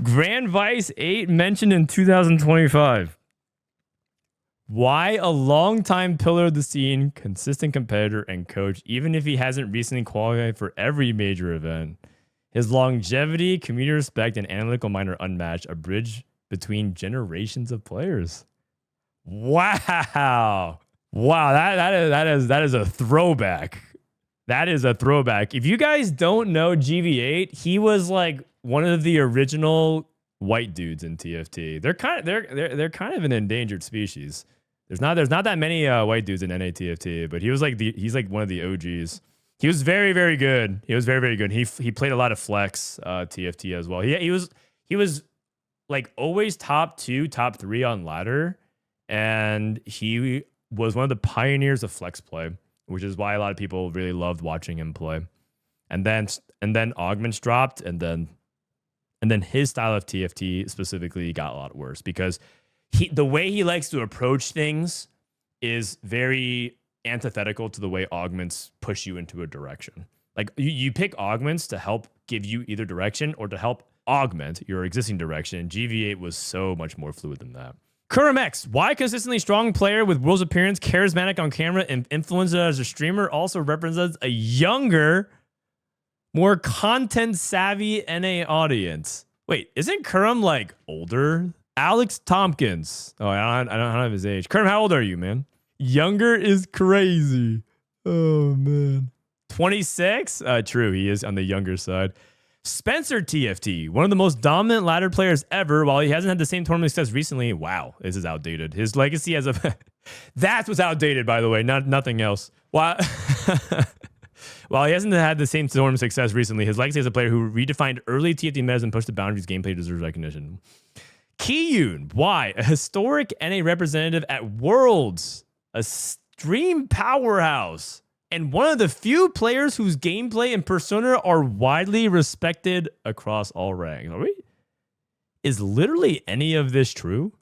S1: Grand Vice 8 mentioned in 2025. Why a longtime pillar of the scene, consistent competitor, and coach, even if he hasn't recently qualified for every major event. His longevity, community respect, and analytical mind are unmatched, a bridge between generations of players. Wow. That is a throwback. That is a throwback. If you guys don't know GV8, he was like one of the original white dudes in TFT. They're kind of an endangered species. There's not that many white dudes in NATFT, but he's like one of the OGs. He was very, very good. He was very, very good. He played a lot of flex TFT as well. He was like always top 2, top 3 on ladder. And he was one of the pioneers of flex play, which is why a lot of people really loved watching him play. And then augments dropped, and then his style of TFT specifically got a lot worse because the way he likes to approach things is very antithetical to the way augments push you into a direction. Like you pick augments to help give you either direction or to help augment your existing direction. GV8 was so much more fluid than that. KuramX, why consistently strong player with world's appearance, charismatic on camera, and influencer as a streamer, also represents a younger, more content-savvy NA audience. Wait, isn't Kuram like older? Alex Tompkins. Oh, I don't have his age. Kuram, how old are you, man? Younger is crazy. Oh, man. 26? True, he is on the younger side. Spencer TFT, one of the most dominant ladder players ever. While he hasn't had the same tournament success recently, wow, this is outdated. His legacy as a that was outdated, by the way, nothing else. While he hasn't had the same tournament success recently, his legacy as a player who redefined early TFT metas and pushed the boundaries gameplay deserves recognition. Kiyun, why a historic NA representative at Worlds, a stream powerhouse, and one of the few players whose gameplay and persona are widely respected across all ranks. Is literally any of this true?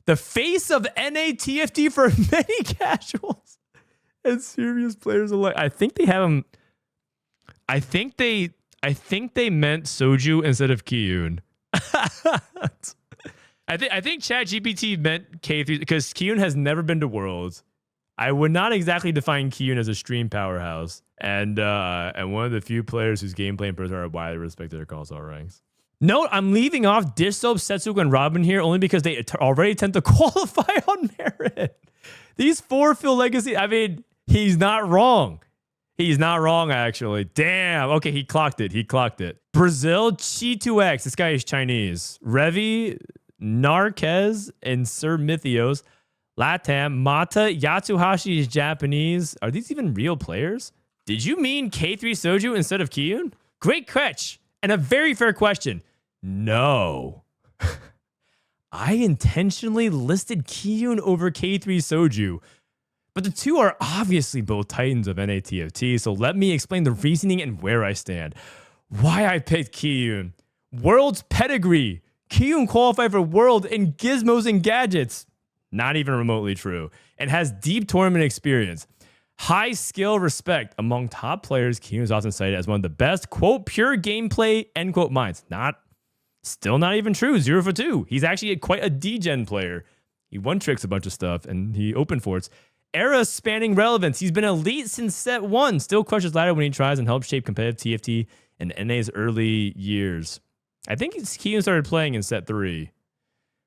S1: The face of NATFT for many casuals and serious players alike. I think they have him. I think they meant Soju instead of Kiyun. I think ChatGPT meant K3 because Kiyun has never been to Worlds. I would not exactly define Kiyun as a stream powerhouse, and one of the few players whose gameplay and persona are widely respected across all ranks. Note, I'm leaving off Dish Soap, Setsuko, and Robin here only because they already tend to qualify on merit. These 4 fill legacy. I mean, he's not wrong. He's not wrong, actually. Damn. Okay, he clocked it. He clocked it. Brazil, Chi2X. This guy is Chinese. Revi, Narquez, and Sir Mythios. Latam, Mata, Yatsuhashi is Japanese. Are these even real players? Did you mean k3soju instead of Kiyun? Great catch. And a very fair question. No. I intentionally listed Kiyun over k3soju. But the two are obviously both titans of NATFT, so let me explain the reasoning and where I stand. Why I picked Kiyun. World's pedigree. Kiyun qualified for World in Gizmos and Gadgets. Not even remotely true. And has deep tournament experience. High skill respect. Among top players, Kiyun is often cited as one of the best, quote, pure gameplay, end quote, minds. Still not even true. 0 for 2. He's actually quite a D-gen player. He one-tricks a bunch of stuff, and he open forts. Era spanning relevance. He's been elite since set 1. Still crushes ladder when he tries and helps shape competitive TFT in NA's early years. I think Kiyun started playing in set 3.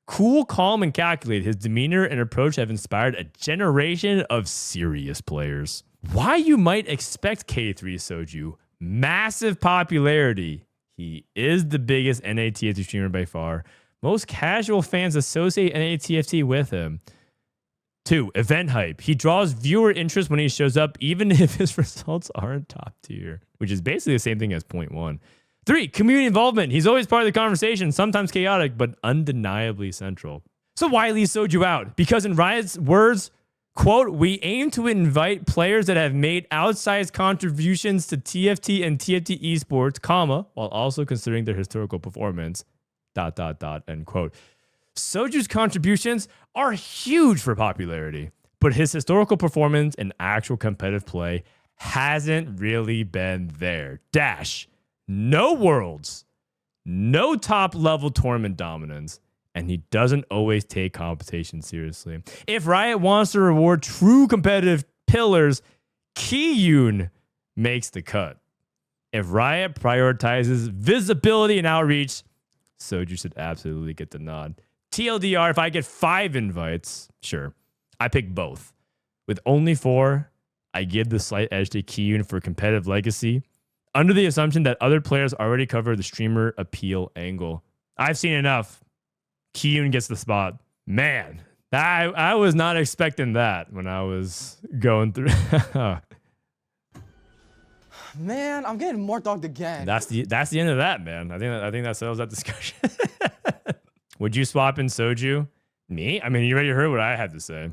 S1: Cool, calm, and calculated. His demeanor and approach have inspired a generation of serious players. Why you might expect k3soju. Massive popularity. He is the biggest NATFT streamer by far. Most casual fans associate NATFT with him. 2, event hype. He draws viewer interest when he shows up, even if his results aren't top tier, which is basically the same thing as point 1. 3, community involvement. He's always part of the conversation, sometimes chaotic, but undeniably central. So why leave Soju out? Because in Riot's words, quote, we aim to invite players that have made outsized contributions to TFT and TFT esports, comma, while also considering their historical performance, ... end quote. Soju's contributions are huge for popularity, but his historical performance and actual competitive play hasn't really been there. No worlds, no top level tournament dominance, and he doesn't always take competition seriously. If Riot wants to reward true competitive pillars, Kiyun makes the cut. If Riot prioritizes visibility and outreach, Soju should absolutely get the nod. TLDR, if I get 5 invites, sure, I pick both. With only 4, I give the slight edge to Kiyun for competitive legacy, under the assumption that other players already cover the streamer appeal angle. I've seen enough. Kiyun gets the spot. Man, I was not expecting that when I was going through.
S2: Man, I'm getting more dogged again.
S1: That's the end of that, man. I think that settles that discussion. Would you swap in Soju? Me? I mean, you already heard what I had to say.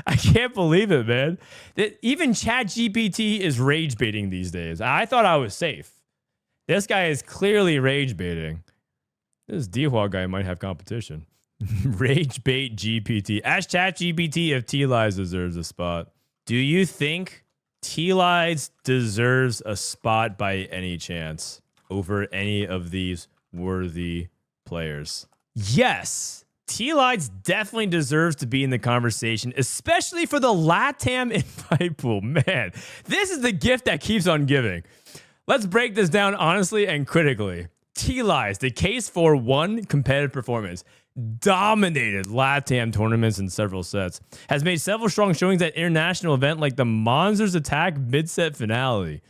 S1: I can't believe it, man. Even ChatGPT is rage baiting these days. I thought I was safe. This guy is clearly rage baiting. This Dihua guy might have competition. Rage bait GPT. Ask ChatGPT if T-Lies deserves a spot. Do you think T-Lies deserves a spot by any chance over any of these worthy players? Yes. T-Lies definitely deserves to be in the conversation, especially for the LATAM invite pool. Man, this is the gift that keeps on giving. Let's break this down honestly and critically. T-Lies, the case for one competitive performance, dominated LATAM tournaments in several sets, has made several strong showings at international event like the Monsters Attack mid-set finale.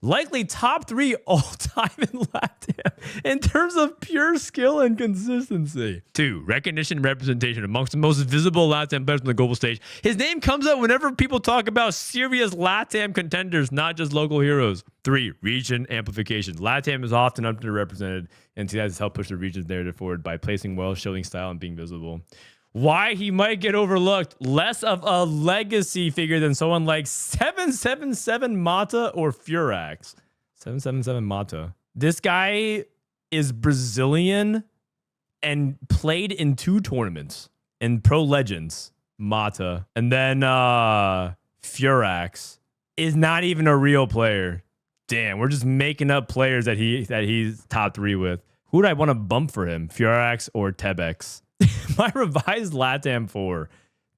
S1: Likely top 3 all-time in LATAM in terms of pure skill and consistency. 2, recognition and representation amongst the most visible LATAM players on the global stage. His name comes up whenever people talk about serious LATAM contenders, not just local heroes. 3, region amplification. LATAM is often underrepresented, and T-Lies has helped push the region's narrative forward by placing well, showing style, and being visible. Why he might get overlooked, less of a legacy figure than someone like 777 Mata or Furax. 777 Mata. This guy is Brazilian and played in 2 tournaments in Pro Legends. Mata. And then Furax is not even a real player. Damn, we're just making up players that he's top 3 with. Who would I want to bump for him? Furax or Tebex? My revised LATAM 4.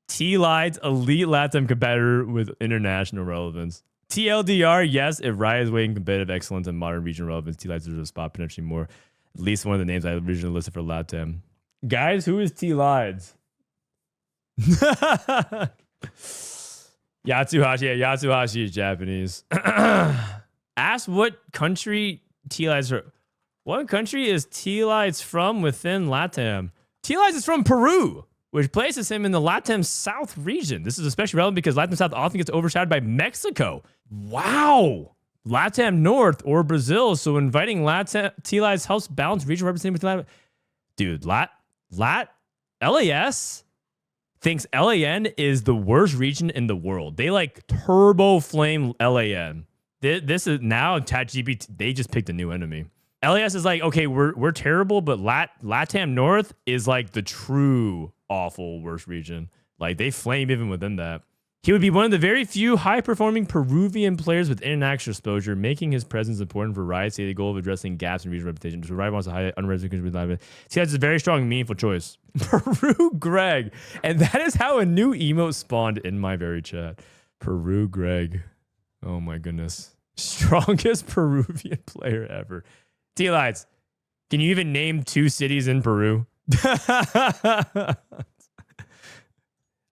S1: T-Lies, elite LATAM competitor with international relevance. TLDR, yes, if Riot is weighing competitive excellence and modern regional relevance, T-Lies deserves a spot, potentially more. At least one of the names I originally listed for LATAM. Guys, who is T-Lies? Yatsuhashi. Yeah, Yatsuhashi is Japanese. Ask what country T-Lights from. What country is T-Lights from within LATAM? T-Lights is from Peru, which places him in the LATAM South region. This is especially relevant because LATAM South often gets overshadowed by Mexico. Wow. LATAM North or Brazil. So inviting LATAM T-Lights helps balance regional representation with LATAM. Dude, LAS thinks LAN is the worst region in the world. They like turbo flame LAN. This is now ChatGPT. They just picked a new enemy. LAS is like, okay, we're terrible, but LATAM North is like the true awful worst region. Like they flame even within that. He would be one of the very few high-performing Peruvian players with international exposure, making his presence important for Riot's stated goal of addressing gaps in regional reputation. So Riot wants a high unrepresented. See, that's a very strong, meaningful choice. Peru Greg. And that is how a new emote spawned in my very chat. Peru Greg. Oh my goodness. Strongest Peruvian player ever. T-Lights, can you even name 2 cities in Peru?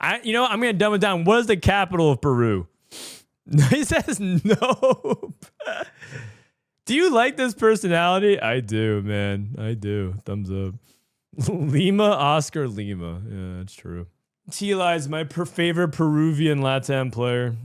S1: I'm going to dumb it down. What is the capital of Peru? He says nope. Do you like this personality? I do, man. I do. Thumbs up. Lima, Oscar Lima. Yeah, that's true. T-Lights, my favorite Peruvian LATAM player.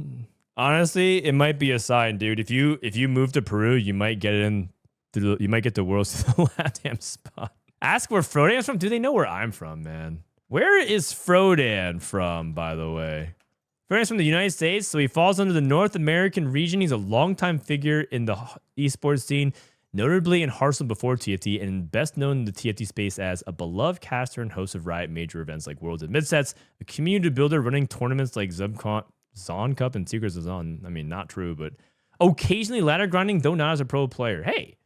S1: Honestly, it might be a sign, dude. If you move to Peru, you might get you might get the world's LATAM spot. Ask where Frodan's from. Do they know where I'm from, man? Where is Frodan from, by the way? Frodan's from the United States, so he falls under the North American region. He's a longtime figure in the esports scene, notably in Hearthstone before TFT, and best known in the TFT space as a beloved caster and host of Riot major events like Worlds and Midsets, a community builder running tournaments like Zon Cup and Secrets of Zon. I mean, not true, but occasionally ladder grinding, though not as a pro player. Hey,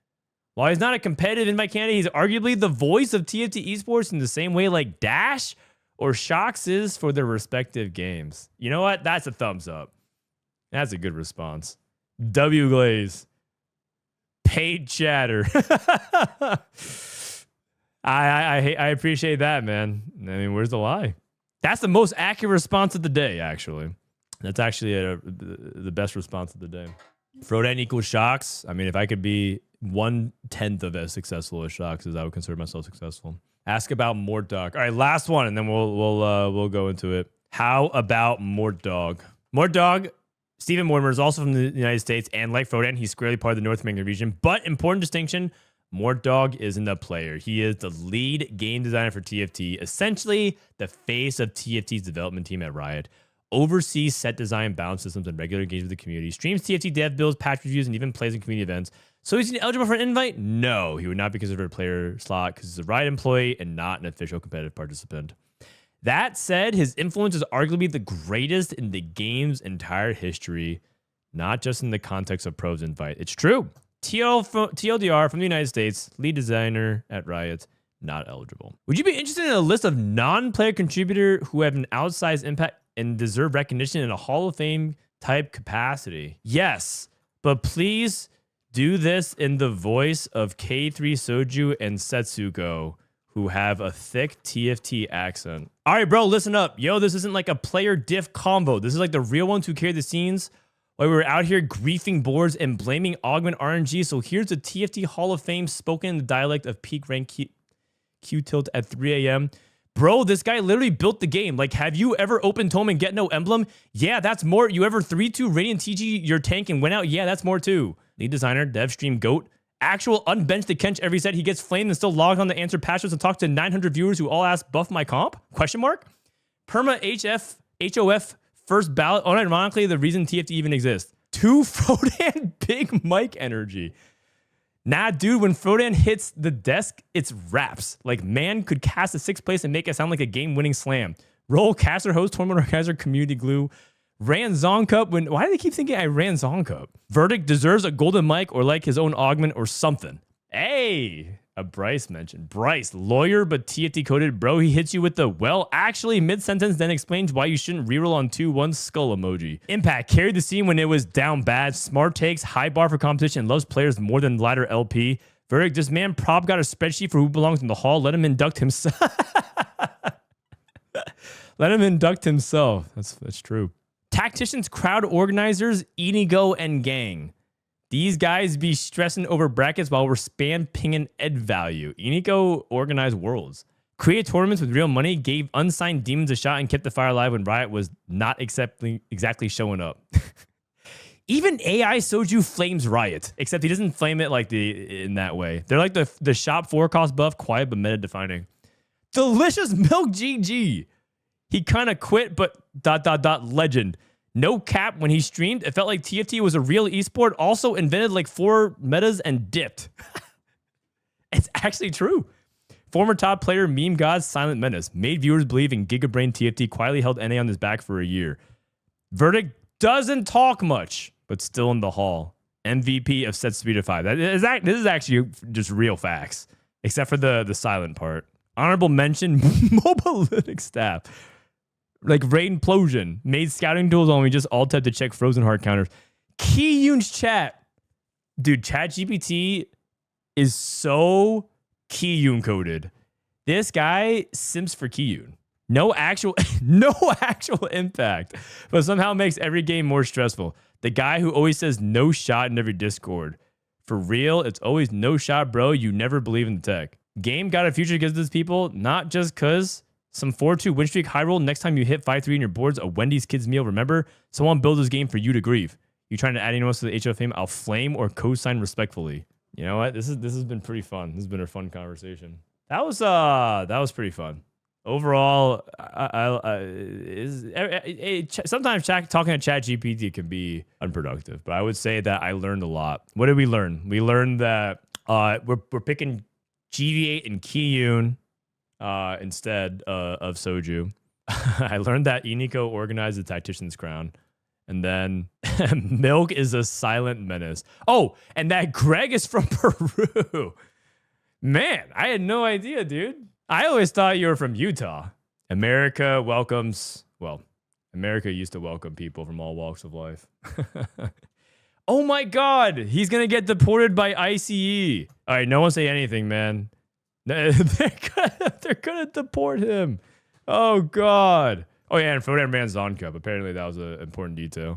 S1: while he's not a competitive invite candidate, he's arguably the voice of TFT esports in the same way like Dash or Shox is for their respective games. You know what? That's a thumbs up. That's a good response. W Glaze. Paid chatter. I appreciate that, man. I mean, where's the lie? That's the most accurate response of the day, actually. That's actually the best response of the day. Frodan equals Shox. I mean, if I could be 1/10 of as successful as Shox as I would consider myself successful. Ask about Mortdog. All right, last one, and then we'll go into it. How about Mortdog? Mortdog, Stephen Mortimer is also from the United States, and like Frodan, he's squarely part of the North American region. But important distinction: Mortdog isn't a player. He is the lead game designer for TFT, essentially the face of TFT's development team at Riot. Oversees set design, balance systems, and regular engagement with the community. Streams TFT dev builds, patch reviews, and even plays in community events. So is he eligible for an invite? No, he would not be considered a player slot because he's a Riot employee and not an official competitive participant. That said, his influence is arguably the greatest in the game's entire history, not just in the context of pros invite. It's true. TLDR from the United States, lead designer at Riot, not eligible. Would you be interested in a list of non-player contributor who have an outsized impact and deserve recognition in a Hall of Fame type capacity? Yes, but please do this in the voice of k3soju and Setsuko, who have a thick TFT accent. All right, bro, listen up. Yo, this isn't like a player diff combo. This is like the real ones who carry the scenes while we were out here griefing boards and blaming Augment RNG. So here's the TFT Hall of Fame spoken in the dialect of peak rank Q tilt at 3 a.m. Bro, this guy literally built the game. Like, have you ever opened Tome and get no emblem? Yeah, that's more. You ever 3-2 Radiant TG your tank and went out? Yeah, that's more too. Lead designer, dev stream GOAT. Actual unbenched to Kench every set. He gets flamed and still logged on to answer patches and talk to 900 viewers who all ask, buff my comp? Question mark? Perma HOF first ballot. Unironically, the reason TFT even exists. 2 Frodan big mic energy. Nah, dude, when Frodan hits the desk, it's raps. Like, man could cast a 6th place and make it sound like a game-winning slam. Roll, caster, host, tournament organizer, community glue. Ran Zon Cup when... Why do they keep thinking I ran Zon Cup? Verdict deserves a golden mic or like his own augment or something. Hey, a Bryce mentioned. Bryce, lawyer but TFT coded. Bro, he hits you with the, well, actually, mid-sentence, then explains why you shouldn't reroll on 2-1 skull emoji. Impact carried the scene when it was down bad. Smart takes, high bar for competition, loves players more than ladder LP. Verdict, this man prob got a spreadsheet for who belongs in the hall. Let him induct himself. Let him induct himself. That's true. Tacticians, crowd organizers, Inigo, and gang. These guys be stressing over brackets while we're spam pinging ed value. Inigo organized worlds. Create tournaments with real money, gave unsigned demons a shot, and kept the fire alive when Riot was not exactly showing up. Even AI Soju flames Riot, except he doesn't flame it like in that way. They're like the shop 4 cost buff, quiet but meta defining. Delicious Milk GG. He kind of quit, but ... legend. No cap, when he streamed, it felt like TFT was a real esport, also invented like 4 metas and dipped. It's actually true. Former top player, meme gods, silent menace, made viewers believe in Gigabrain TFT, quietly held NA on his back for a year. Verdict doesn't talk much, but still in the hall. MVP of set speed of 5. This is actually just real facts, except for the silent part. Honorable mention, mobile Linux staff. Like Raid Implosion, made scouting tools when we just alt tab to check frozen heart counters. Keyun's chat. Dude, ChatGPT is so Keyun coded. This guy simps for Keyun. No actual impact, but somehow makes every game more stressful. The guy who always says no shot in every Discord. For real, it's always no shot, bro. You never believe in the tech. Game got a future because of these people, not just because some 4-2 win streak high roll. Next time you hit 5-3 in your boards, a Wendy's kids meal. Remember, someone built this game for you to grieve. You trying to add anyone else to the HO fame? I'll flame or co-sign respectfully. You know what? This has been pretty fun. This has been a fun conversation. That was pretty fun. Overall, sometimes talking to ChatGPT can be unproductive, but I would say that I learned a lot. What did we learn? We learned that we're picking GV8 and Keyun instead of Soju. I learned that Iniko organized the Tactician's Crown. And then Milk is a silent menace. Oh, and that Greg is from Peru. Man, I had no idea, dude. I always thought you were from Utah. America used to welcome people from all walks of life. Oh my God, he's going to get deported by ICE. All right, no one say anything, man. They're going to deport him. Oh God. Oh yeah, and Frodan ran Zon Cup. Apparently that was an important detail.